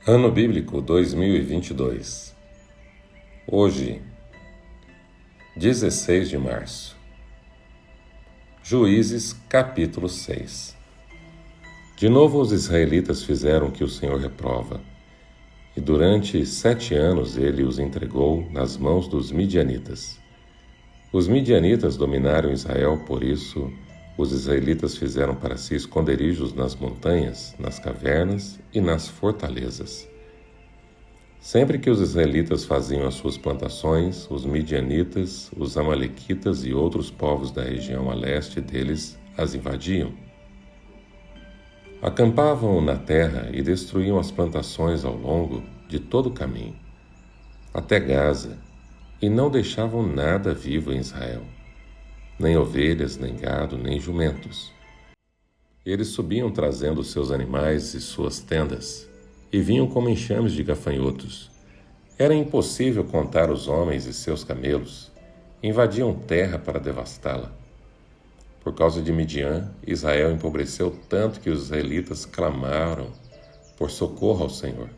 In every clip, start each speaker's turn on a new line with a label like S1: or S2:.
S1: Ano Bíblico 2022. Hoje, 16 de março. Juízes, capítulo 6. De novo os israelitas fizeram o que o Senhor reprova, e durante 7 anos ele os entregou nas mãos dos midianitas. Os midianitas dominaram Israel, por isso os israelitas fizeram para si esconderijos nas montanhas, nas cavernas e nas fortalezas. Sempre que os israelitas faziam as suas plantações, os midianitas, os amalequitas e outros povos da região a leste deles as invadiam. Acampavam na terra e destruíam as plantações ao longo de todo o caminho, até Gaza, e não deixavam nada vivo em Israel, nem ovelhas, nem gado, nem jumentos. Eles subiam trazendo seus animais e suas tendas, e vinham como enxames de gafanhotos. Era impossível contar os homens e seus camelos. Invadiam terra para devastá-la. Por causa de Midian, Israel empobreceu tanto que os israelitas clamaram por socorro ao Senhor.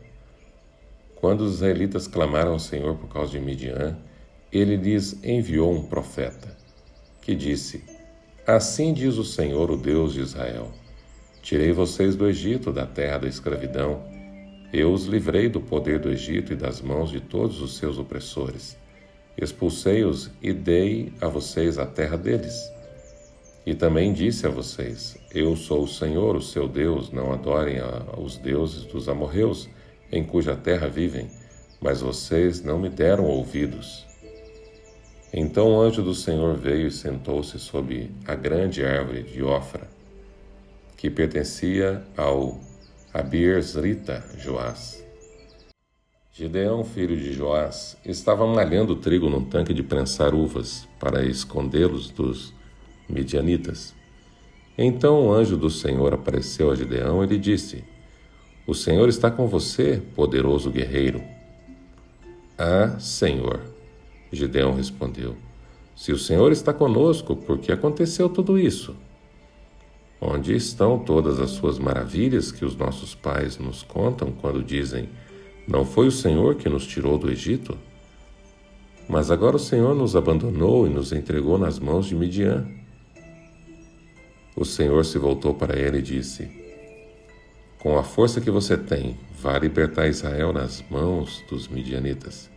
S1: Quando os israelitas clamaram ao Senhor por causa de Midian, ele lhes enviou um profeta, que disse: Assim diz o Senhor, o Deus de Israel: Tirei vocês do Egito, da terra da escravidão. Eu os livrei do poder do Egito e das mãos de todos os seus opressores. Expulsei-os e dei a vocês a terra deles. E também disse a vocês: Eu sou o Senhor, o seu Deus, não adorem os deuses dos amorreus, em cuja terra vivem, mas vocês não me deram ouvidos. Então o anjo do Senhor veio e sentou-se sob a grande árvore de Ofra, que pertencia ao Abiezrita Joás. Gideão, filho de Joás, estava malhando trigo num tanque de prensar uvas para escondê-los dos midianitas. Então o anjo do Senhor apareceu a Gideão e lhe disse: O Senhor está com você, poderoso guerreiro. Ah, Senhor, Gideão respondeu, se o Senhor está conosco, por que aconteceu tudo isso? Onde estão todas as suas maravilhas que os nossos pais nos contam quando dizem: Não foi o Senhor que nos tirou do Egito? Mas agora o Senhor nos abandonou e nos entregou nas mãos de Midian. O Senhor se voltou para ele e disse: Com a força que você tem, vá libertar Israel nas mãos dos midianitas.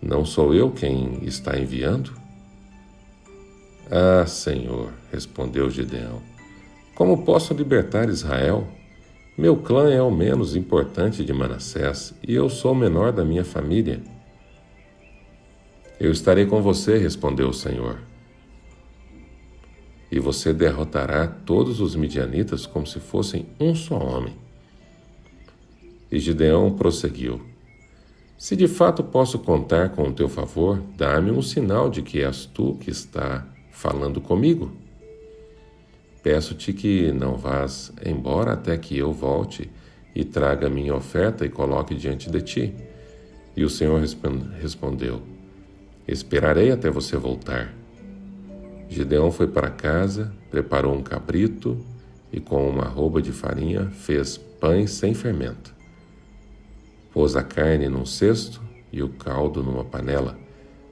S1: Não sou eu quem está enviando? Ah, Senhor, respondeu Gideão, como posso libertar Israel? Meu clã é o menos importante de Manassés e eu sou o menor da minha família. Eu estarei com você, respondeu o Senhor. E você derrotará todos os midianitas como se fossem um só homem. E Gideão prosseguiu: Se de fato posso contar com o teu favor, dá-me um sinal de que és tu que está falando comigo. Peço-te que não vás embora até que eu volte e traga minha oferta e coloque diante de ti. E o Senhor respondeu: Esperarei até você voltar. Gideão foi para casa, preparou um cabrito e com uma arroba de farinha fez pães sem fermento. Pôs a carne num cesto e o caldo numa panela,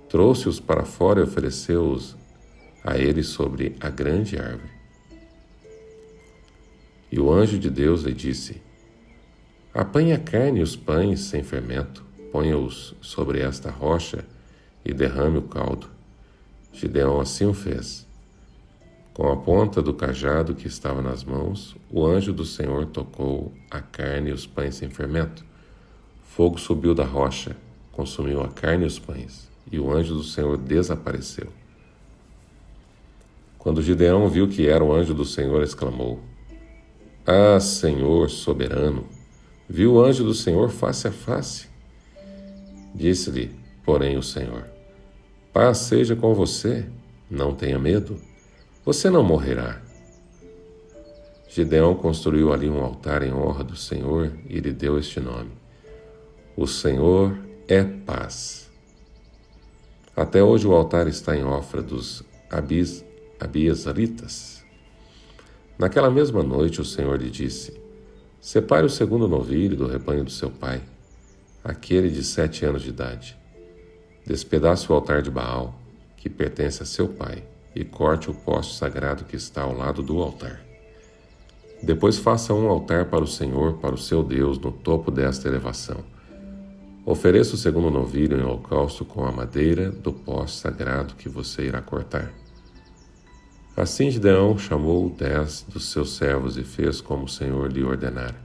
S1: trouxe-os para fora e ofereceu-os a ele sobre a grande árvore. E o anjo de Deus lhe disse: Apanhe a carne e os pães sem fermento, ponha-os sobre esta rocha e derrame o caldo. Gideão assim o fez. Com a ponta do cajado que estava nas mãos, o anjo do Senhor tocou a carne e os pães sem fermento. Fogo subiu da rocha, consumiu a carne e os pães, e o anjo do Senhor desapareceu. Quando Gideão viu que era o anjo do Senhor, exclamou: Ah, Senhor soberano! Viu o anjo do Senhor face a face? Disse-lhe, porém, o Senhor: Paz seja com você, não tenha medo, você não morrerá. Gideão construiu ali um altar em honra do Senhor e lhe deu este nome: O Senhor é paz. Até hoje o altar está em Ofra dos Abiezritas. Naquela mesma noite o Senhor lhe disse: Separe o segundo novilho do rebanho do seu pai, aquele de 7 anos de idade. Despedace o altar de Baal, que pertence a seu pai, e corte o poste sagrado que está ao lado do altar. Depois faça um altar para o Senhor, para o seu Deus, no topo desta elevação. Ofereça o segundo novilho em holocausto com a madeira do poste sagrado que você irá cortar. Assim Gideão chamou 10 dos seus servos e fez como o Senhor lhe ordenara.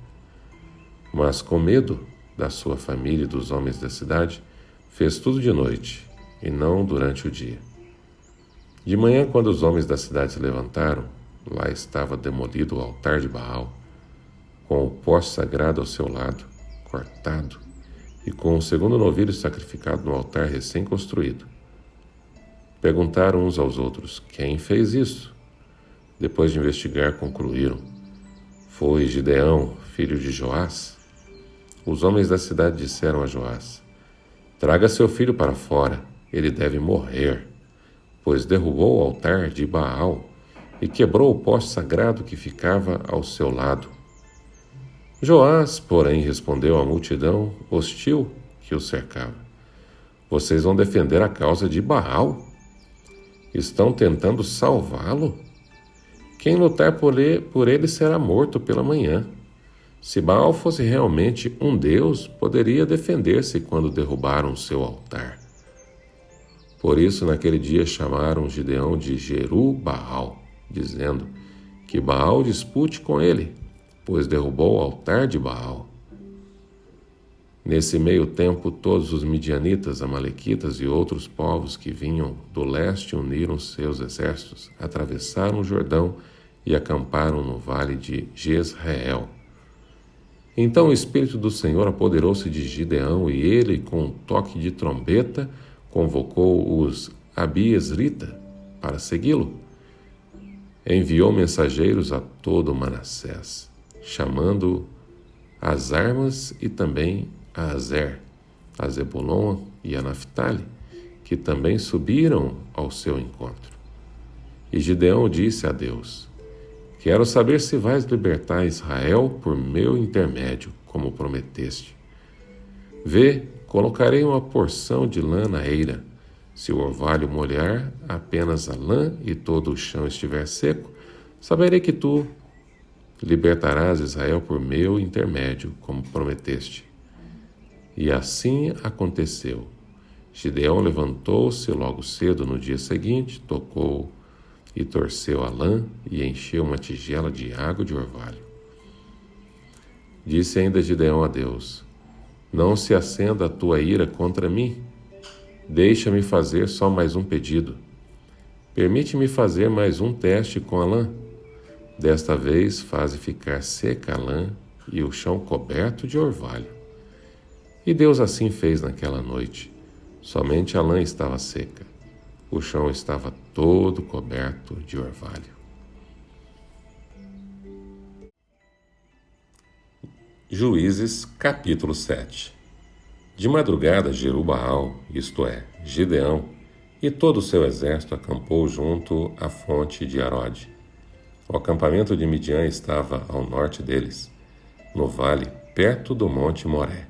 S1: Mas com medo da sua família e dos homens da cidade, fez tudo de noite, e não durante o dia. De manhã, quando os homens da cidade se levantaram, lá estava demolido o altar de Baal, com o poste sagrado ao seu lado, cortado, e com o segundo novilho sacrificado no altar recém-construído. Perguntaram uns aos outros: quem fez isso? Depois de investigar, concluíram: foi Gideão, filho de Joás. Os homens da cidade disseram a Joás: traga seu filho para fora, ele deve morrer, pois derrubou o altar de Baal e quebrou o poste sagrado que ficava ao seu lado. Joás, porém, respondeu à multidão hostil que o cercava: vocês vão defender a causa de Baal? Estão tentando salvá-lo? Quem lutar por ele será morto pela manhã. Se Baal fosse realmente um deus, poderia defender-se quando derrubaram seu altar. Por isso, naquele dia chamaram Gideão de Jeru-Baal, dizendo: que Baal dispute com ele, pois derrubou o altar de Baal. Nesse meio tempo, todos os midianitas, amalequitas e outros povos que vinham do leste uniram seus exércitos, atravessaram o Jordão e acamparam no vale de Jezreel. Então o Espírito do Senhor apoderou-se de Gideão e ele, com um toque de trombeta, convocou os Abiesrita para segui-lo. Enviou mensageiros a todo Manassés, chamando as armas e também a Azer, a Zebulon e a Naphtali, que também subiram ao seu encontro. E Gideão disse a Deus: quero saber se vais libertar Israel por meu intermédio, como prometeste. Vê, colocarei uma porção de lã na eira. Se o orvalho molhar apenas a lã e todo o chão estiver seco, saberei que tu libertarás Israel por meu intermédio, como prometeste. E assim aconteceu. Gideão levantou-se logo cedo no dia seguinte, tocou e torceu a lã e encheu uma tigela de água de orvalho. Disse ainda Gideão a Deus: não se acenda a tua ira contra mim. Deixa-me fazer só mais um pedido. Permite-me fazer mais um teste com a lã. Desta vez faze ficar seca a lã e o chão coberto de orvalho. E Deus assim fez naquela noite. Somente a lã estava seca. O chão estava todo coberto de orvalho. Juízes, capítulo 7. De madrugada, Jeru-Baal, isto é, Gideão, e todo o seu exército acampou junto à fonte de Arode. O acampamento de Midian estava ao norte deles, no vale, perto do monte Moré.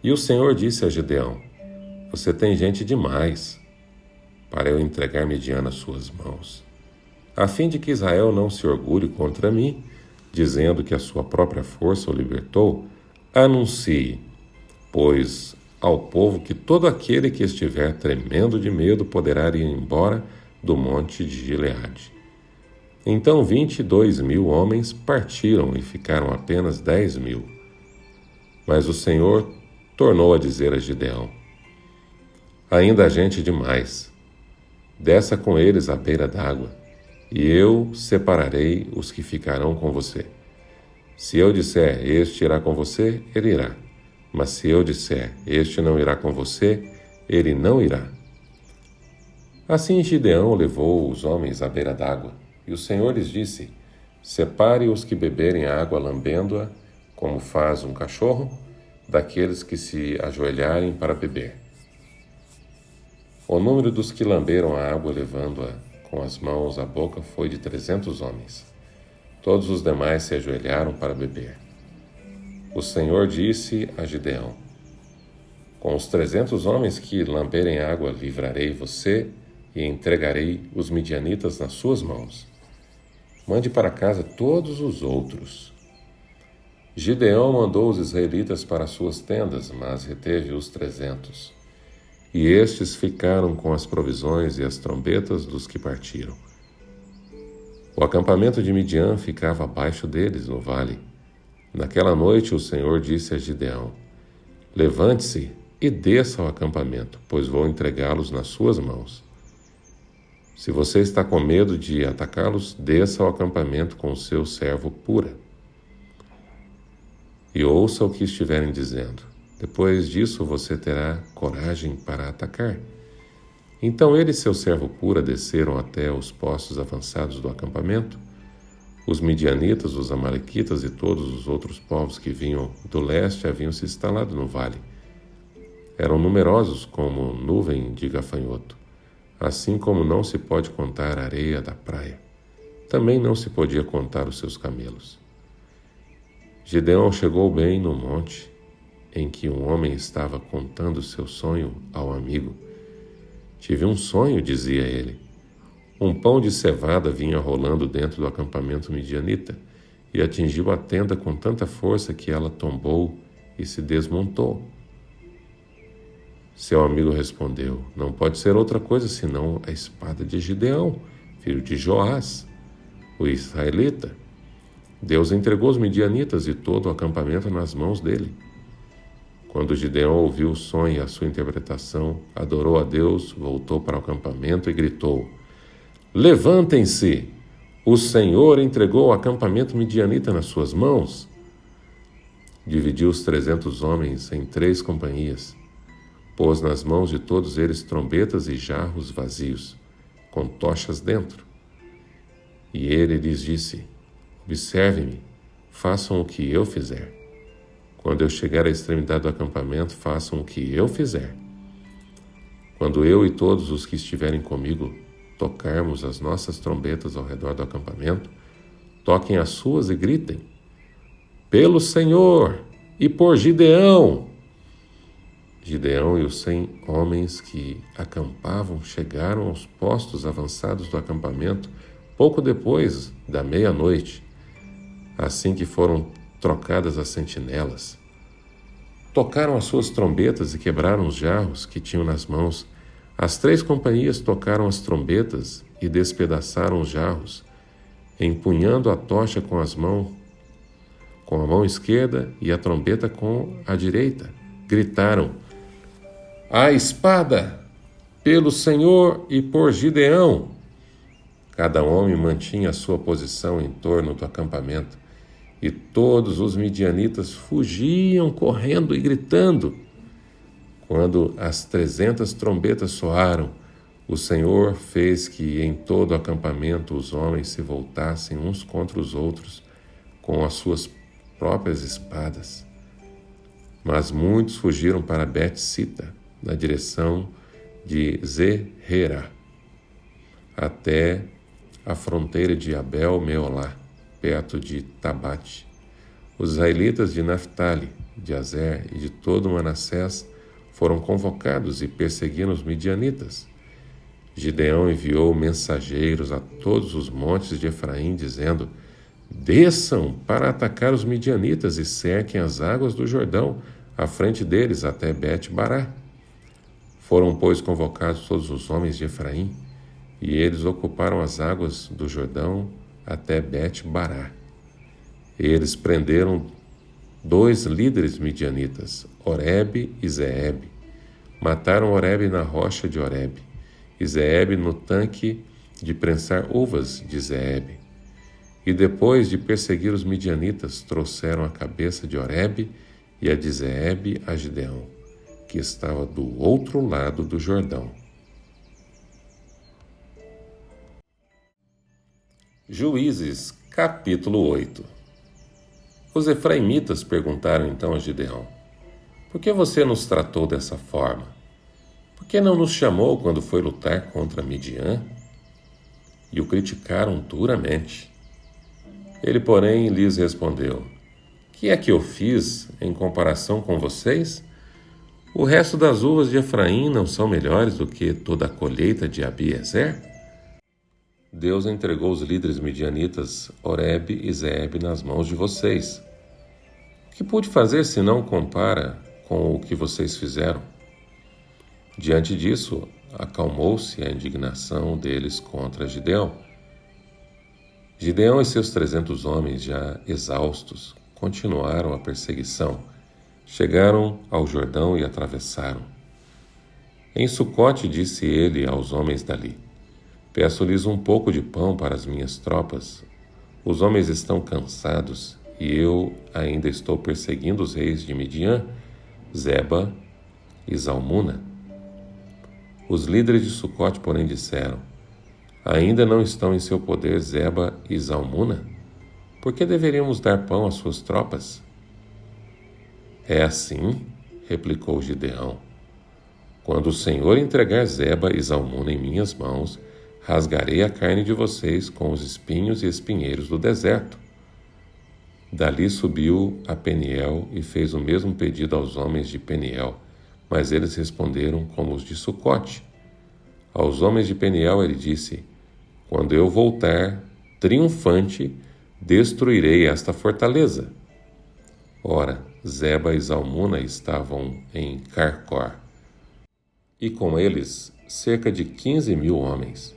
S1: E o Senhor disse a Gideão: você tem gente demais para eu entregar Midian nas suas mãos, a fim de que Israel não se orgulhe contra mim, dizendo que a sua própria força o libertou. Anuncie, pois, ao povo que todo aquele que estiver tremendo de medo poderá ir embora do monte de Gileade. Então 22.000 homens partiram e ficaram apenas 10.000. Mas o Senhor tornou a dizer a Gideão: ainda há gente demais. Desça com eles à beira d'água, e eu separarei os que ficarão com você. Se eu disser, este irá com você, ele irá. Mas se eu disser, este não irá com você, ele não irá. Assim Gideão levou os homens à beira d'água, e o Senhor lhes disse: separe os que beberem a água lambendo-a, como faz um cachorro, daqueles que se ajoelharem para beber. O número dos que lamberam a água levando-a com as mãos à boca foi de 300 homens. Todos os demais se ajoelharam para beber. O Senhor disse a Gideão: com os 300 homens que lamberem água, livrarei você e entregarei os midianitas nas suas mãos. Mande para casa todos os outros. Gideão mandou os israelitas para suas tendas, mas reteve os 300. E estes ficaram com as provisões e as trombetas dos que partiram. O acampamento de Midian ficava abaixo deles, no vale. Naquela noite o Senhor disse a Gideão: levante-se e desça ao acampamento, pois vou entregá-los nas suas mãos. Se você está com medo de atacá-los, desça ao acampamento com o seu servo Pura. E ouça o que estiverem dizendo. Depois disso você terá coragem para atacar. Então ele e seu servo Pura desceram até os postos avançados do acampamento. Os midianitas, os amalequitas e todos os outros povos que vinham do leste haviam se instalado no vale. Eram numerosos como nuvem de gafanhoto, assim como não se pode contar a areia da praia. Também não se podia contar os seus camelos. Gideão chegou bem no monte em que um homem estava contando seu sonho ao amigo. Tive um sonho, dizia ele. Um pão de cevada vinha rolando dentro do acampamento midianita e atingiu a tenda com tanta força que ela tombou e se desmontou. Seu amigo respondeu: não pode ser outra coisa senão a espada de Gideão, filho de Joás, o israelita. Deus entregou os midianitas e todo o acampamento nas mãos dele. Quando Gideão ouviu o sonho e a sua interpretação, adorou a Deus, voltou para o acampamento e gritou: levantem-se! O Senhor entregou o acampamento midianita nas suas mãos. Dividiu os 300 homens em 3 companhias. Pôs nas mãos de todos eles trombetas e jarros vazios, com tochas dentro. E ele lhes disse: observem-me, façam o que eu fizer. Quando eu chegar à extremidade do acampamento, façam o que eu fizer. Quando eu e todos os que estiverem comigo tocarmos as nossas trombetas ao redor do acampamento, toquem as suas e gritem: pelo Senhor e por Gideão! Gideão e os 100 homens que acampavam chegaram aos postos avançados do acampamento pouco depois da meia-noite, assim que foram trocadas as sentinelas. Tocaram as suas trombetas e quebraram os jarros que tinham nas mãos. As 3 companhias tocaram as trombetas e despedaçaram os jarros, empunhando a tocha com a mão esquerda e a trombeta com a direita. Gritaram: a espada! Pelo Senhor e por Gideão! Cada homem mantinha a sua posição em torno do acampamento, e todos os midianitas fugiam correndo e gritando. Quando as 300 trombetas soaram, o Senhor fez que em todo o acampamento os homens se voltassem uns contra os outros com as suas próprias espadas. Mas muitos fugiram para Bet-sita, na direção de Zererá, até a fronteira de Abel-Meolá, perto de Tabate. Os israelitas de Naftali, de Azer e de todo Manassés foram convocados e perseguiram os midianitas. Gideão enviou mensageiros a todos os montes de Efraim, dizendo: desçam para atacar os midianitas e cerquem as águas do Jordão, à frente deles até Bet-Bará. Foram, pois, convocados todos os homens de Efraim, e eles ocuparam as águas do Jordão até Bet-Bará. Eles prenderam 2 líderes midianitas, Oreb e Zeeb. Mataram Oreb na rocha de Oreb, e Zeeb no tanque de prensar uvas de Zeeb. E depois de perseguir os midianitas, trouxeram a cabeça de Oreb e a de Zeeb a Gideão, que estava do outro lado do Jordão. Juízes, capítulo 8. Os efraimitas perguntaram então a Gideão: por que você nos tratou dessa forma? Por que não nos chamou quando foi lutar contra Midian? E o criticaram duramente. Ele, porém, lhes respondeu: Que é que eu fiz em comparação com vocês? O resto das uvas de Efraim não são melhores do que toda a colheita de Abiezer? Deus entregou os líderes midianitas Oreb e Zeeb nas mãos de vocês. O que pude fazer se não compara com o que vocês fizeram? Diante disso, acalmou-se a indignação deles contra Gideão. Gideão e seus 300 homens, já exaustos, continuaram a perseguição. Chegaram ao Jordão e atravessaram. Em Sucote disse ele aos homens dali: Peço-lhes um pouco de pão para as minhas tropas. Os homens estão cansados e eu ainda estou perseguindo os reis de Midian, Zeba e Zalmuna. Os líderes de Sucote, porém, disseram: Ainda não estão em seu poder Zeba e Zalmuna? Por que deveríamos dar pão às suas tropas? É assim, replicou Gideão. Quando o Senhor entregar Zeba e Zalmuna em minhas mãos, rasgarei a carne de vocês com os espinhos e espinheiros do deserto. Dali subiu a Peniel e fez o mesmo pedido aos homens de Peniel, mas eles responderam como os de Sucote. Aos homens de Peniel ele disse: Quando eu voltar triunfante, destruirei esta fortaleza. Ora, Zeba e Zalmuna estavam em Carcor, e com eles cerca de 15.000 homens.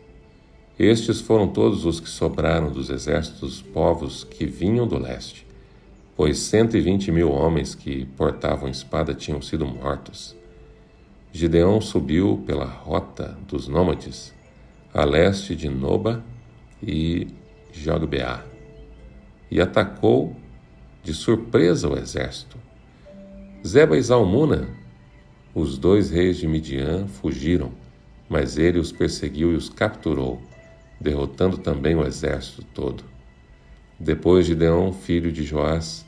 S1: Estes foram todos os que sobraram dos exércitos dos povos que vinham do leste, pois 120.000 homens que portavam espada tinham sido mortos. Gideão subiu pela rota dos nômades, a leste de Noba e Jogbeá, e atacou de surpresa o exército. Zeba e Zalmuna, os 2 reis de Midian, fugiram, mas ele os perseguiu e os capturou, derrotando também o exército todo. Depois Gideão, filho de Joás,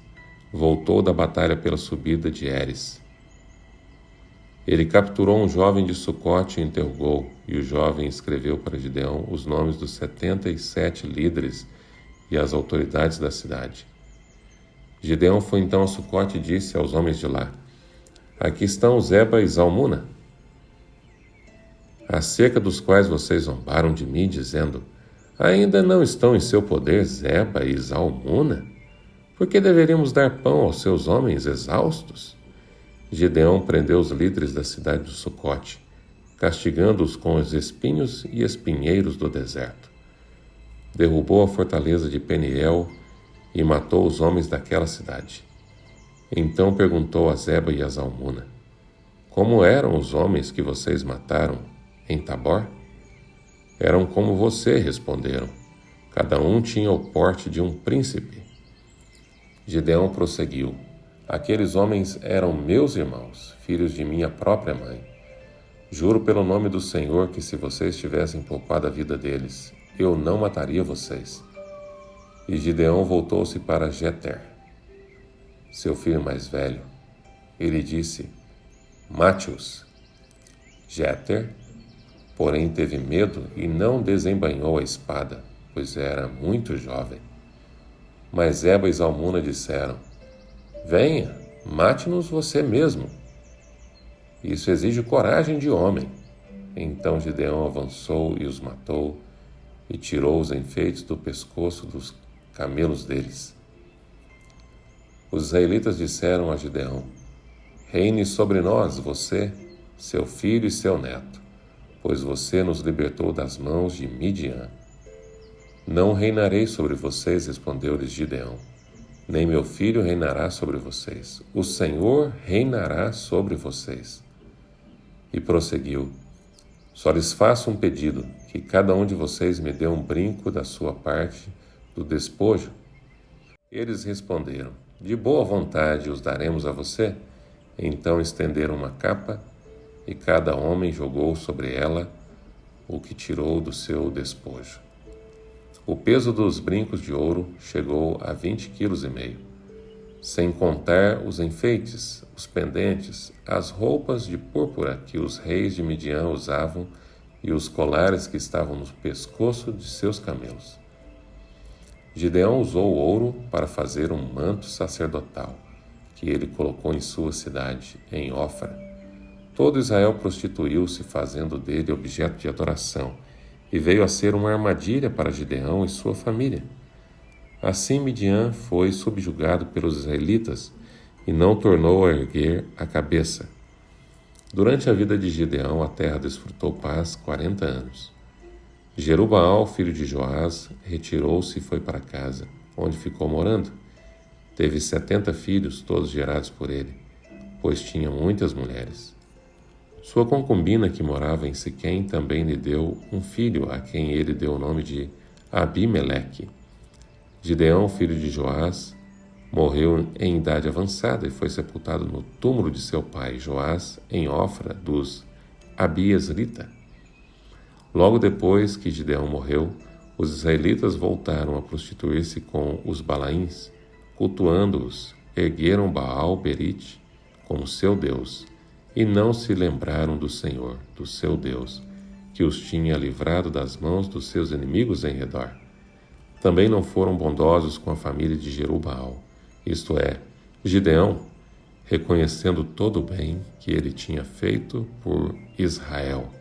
S1: voltou da batalha pela subida de Heres. Ele capturou um jovem de Sucote e o interrogou, e o jovem escreveu para Gideão os nomes dos 77 líderes e as autoridades da cidade. Gideão foi então a Sucote e disse aos homens de lá: Aqui estão Zeba e Zalmuna, acerca dos quais vocês zombaram de mim, dizendo: Ainda não estão em seu poder Zeba e Zalmuna? Por que deveríamos dar pão aos seus homens exaustos? Gideão prendeu os líderes da cidade do Sucote, castigando-os com os espinhos e espinheiros do deserto. Derrubou a fortaleza de Peniel e matou os homens daquela cidade. Então perguntou a Zeba e a Zalmuna: Como eram os homens que vocês mataram em Tabor? Eram como você, responderam. Cada um tinha o porte de um príncipe. Gideão prosseguiu: Aqueles homens eram meus irmãos, filhos de minha própria mãe. Juro pelo nome do Senhor que se vocês tivessem poupado a vida deles, eu não mataria vocês. E Gideão voltou-se para Jeter, seu filho mais velho. Ele disse: Mate-os. Jeter, porém, teve medo e não desembainhou a espada, pois era muito jovem. Mas Zeba e Zalmuna disseram: Venha, mate-nos você mesmo. Isso exige coragem de homem. Então Gideão avançou e os matou, e tirou os enfeites do pescoço dos camelos deles. Os israelitas disseram a Gideão: Reine sobre nós, você, seu filho e seu neto, pois você nos libertou das mãos de Midian. Não reinarei sobre vocês, respondeu-lhes Gideão, nem meu filho reinará sobre vocês. O Senhor reinará sobre vocês. E prosseguiu: Só lhes faço um pedido, que cada um de vocês me dê um brinco da sua parte do despojo. Eles responderam: De boa vontade os daremos a você. Então estenderam uma capa, e cada homem jogou sobre ela o que tirou do seu despojo. O peso dos brincos de ouro chegou a 20,5 kg, sem contar os enfeites, os pendentes, as roupas de púrpura que os reis de Midian usavam e os colares que estavam no pescoço de seus camelos. Gideão usou o ouro para fazer um manto sacerdotal, que ele colocou em sua cidade, em Ofra. Todo Israel prostituiu-se, fazendo dele objeto de adoração, e veio a ser uma armadilha para Gideão e sua família. Assim Midian foi subjugado pelos israelitas e não tornou a erguer a cabeça. Durante a vida de Gideão, a terra desfrutou paz 40 anos. Jerubaal, filho de Joás, retirou-se e foi para casa, onde ficou morando. Teve 70 filhos, todos gerados por ele, pois tinha muitas mulheres. Sua concubina, que morava em Siquém, também lhe deu um filho, a quem ele deu o nome de Abimeleque. Gideão, filho de Joás, morreu em idade avançada e foi sepultado no túmulo de seu pai Joás, em Ofra dos Abiesrita. Logo depois que Gideão morreu, os israelitas voltaram a prostituir-se com os Balaíns, cultuando-os, ergueram Baal-Berite como seu Deus, e não se lembraram do Senhor, do seu Deus, que os tinha livrado das mãos dos seus inimigos em redor. Também não foram bondosos com a família de Jerubaal, isto é, Gideão, reconhecendo todo o bem que ele tinha feito por Israel.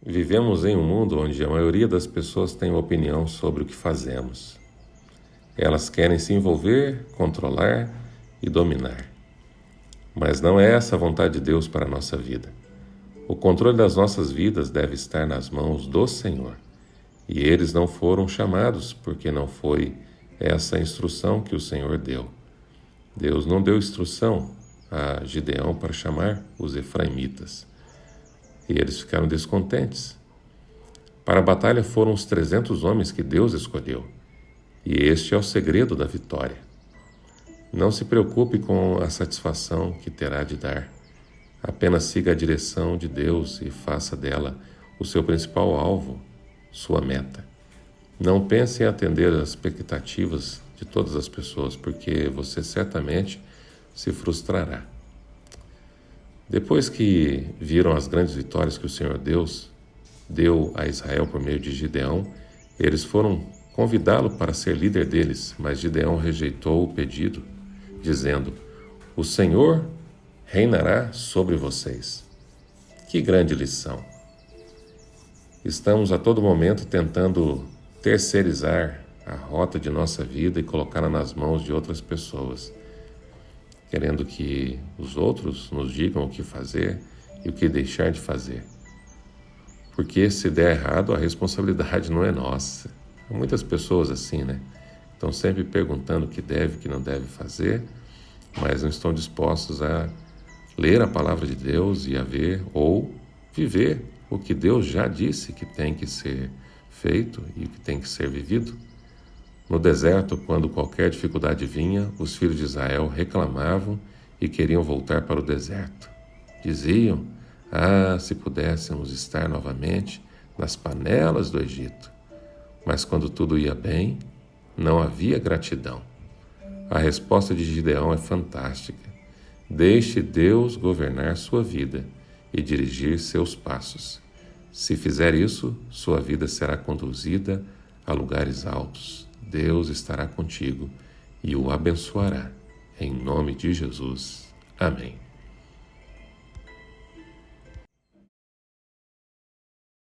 S1: Vivemos em um mundo onde a maioria das pessoas tem opinião sobre o que fazemos. Elas querem se envolver, controlar e dominar. Mas não é essa a vontade de Deus para a nossa vida. O controle das nossas vidas deve estar nas mãos do Senhor. E eles não foram chamados porque não foi essa a instrução que o Senhor deu. Deus não deu instrução a Gideão para chamar os efraimitas. E eles ficaram descontentes. Para a batalha foram os 300 homens que Deus escolheu. E este é o segredo da vitória. Não se preocupe com a satisfação que terá de dar. Apenas siga a direção de Deus e faça dela o seu principal alvo, sua meta. Não pense em atender às expectativas de todas as pessoas, porque você certamente se frustrará. Depois que viram as grandes vitórias que o Senhor Deus deu a Israel por meio de Gideão, eles foram convidá-lo para ser líder deles, mas Gideão rejeitou o pedido, dizendo: "O Senhor reinará sobre vocês." Que grande lição! Estamos a todo momento tentando terceirizar a rota de nossa vida e colocá-la nas mãos de outras pessoas, querendo que os outros nos digam o que fazer e o que deixar de fazer. Porque se der errado, a responsabilidade não é nossa. Há muitas pessoas assim, né? Estão sempre perguntando o que deve e o que não deve fazer, mas não estão dispostos a ler a palavra de Deus e a ver ou viver o que Deus já disse que tem que ser feito e que tem que ser vivido. No deserto, quando qualquer dificuldade vinha, os filhos de Israel reclamavam e queriam voltar para o deserto. Diziam: "Ah, se pudéssemos estar novamente nas panelas do Egito." Mas quando tudo ia bem, não havia gratidão. A resposta de Gideão é fantástica. Deixe Deus governar sua vida e dirigir seus passos. Se fizer isso, sua vida será conduzida a lugares altos. Deus estará contigo e o abençoará. Em nome de Jesus. Amém.